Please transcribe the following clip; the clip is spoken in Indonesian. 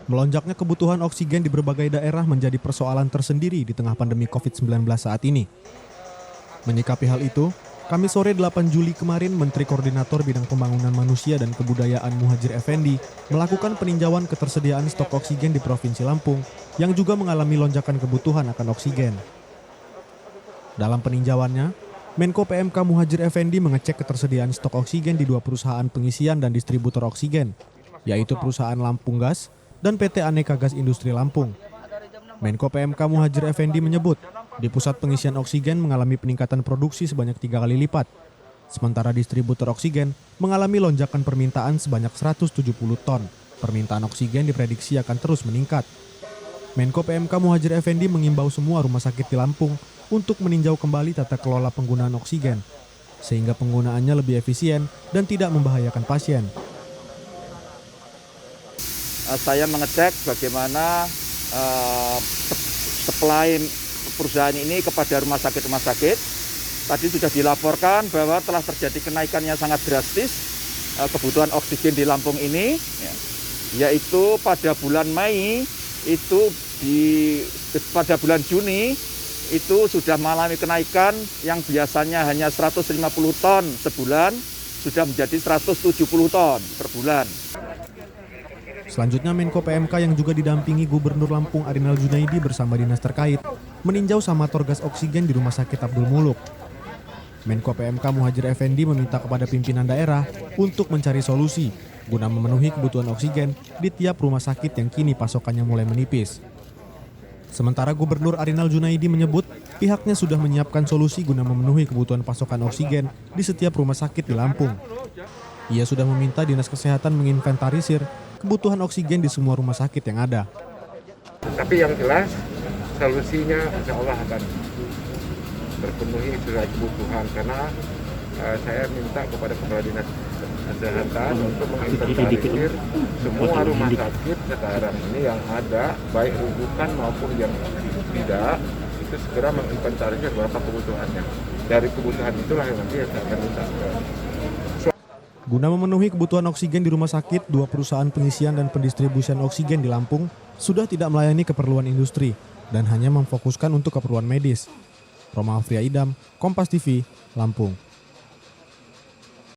Melonjaknya kebutuhan oksigen di berbagai daerah menjadi persoalan tersendiri di tengah pandemi COVID-19 saat ini. Menyikapi hal itu, Kamis sore 8 Juli kemarin, Menteri Koordinator Bidang Pembangunan Manusia dan Kebudayaan Muhadjir Effendi melakukan peninjauan ketersediaan stok oksigen di Provinsi Lampung yang juga mengalami lonjakan kebutuhan akan oksigen. Dalam peninjauannya, Menko PMK Muhadjir Effendi mengecek ketersediaan stok oksigen di 2 perusahaan pengisian dan distributor oksigen, yaitu perusahaan Lampung Gas dan PT Aneka Gas Industri Lampung. Menko PMK Muhadjir Effendi menyebut, di pusat pengisian oksigen mengalami peningkatan produksi sebanyak 3 kali lipat. Sementara distributor oksigen mengalami lonjakan permintaan sebanyak 170 ton. Permintaan oksigen diprediksi akan terus meningkat. Menko PMK Muhadjir Effendi mengimbau semua rumah sakit di Lampung untuk meninjau kembali tata kelola penggunaan oksigen, sehingga penggunaannya lebih efisien dan tidak membahayakan pasien. Saya mengecek bagaimana supply perusahaan ini kepada rumah sakit. Tadi sudah dilaporkan bahwa telah terjadi kenaikan yang sangat drastis kebutuhan oksigen di Lampung ini, yaitu pada bulan Mei itu pada bulan Juni itu sudah mengalami kenaikan yang biasanya hanya 150 ton sebulan sudah menjadi 170 ton per bulan. Selanjutnya Menko PMK yang juga didampingi Gubernur Lampung Arinal Junaidi bersama dinas terkait meninjau samator gas oksigen di Rumah Sakit Abdul Muluk. Menko PMK Muhadjir Effendi meminta kepada pimpinan daerah untuk mencari solusi guna memenuhi kebutuhan oksigen di tiap rumah sakit yang kini pasokannya mulai menipis. Sementara Gubernur Arinal Junaidi menyebut pihaknya sudah menyiapkan solusi guna memenuhi kebutuhan pasokan oksigen di setiap rumah sakit di Lampung. Ia sudah meminta Dinas Kesehatan menginventarisir kebutuhan oksigen di semua rumah sakit yang ada. Tapi yang jelas solusinya insya Allah akan terpenuhi sesuai kebutuhan, karena saya minta kepada Kepala Dinas Kesehatan untuk menginventarisir semua rumah sakit sekarang ini yang ada, baik rujukan maupun yang tidak, itu segera menginventarisir berapa kebutuhannya. Dari kebutuhan itulah yang nanti saya akan minta ke. Guna memenuhi kebutuhan oksigen di rumah sakit, 2 perusahaan pengisian dan pendistribusian oksigen di Lampung sudah tidak melayani keperluan industri dan hanya memfokuskan untuk keperluan medis. Roma Afria Idam, Kompas TV, Lampung.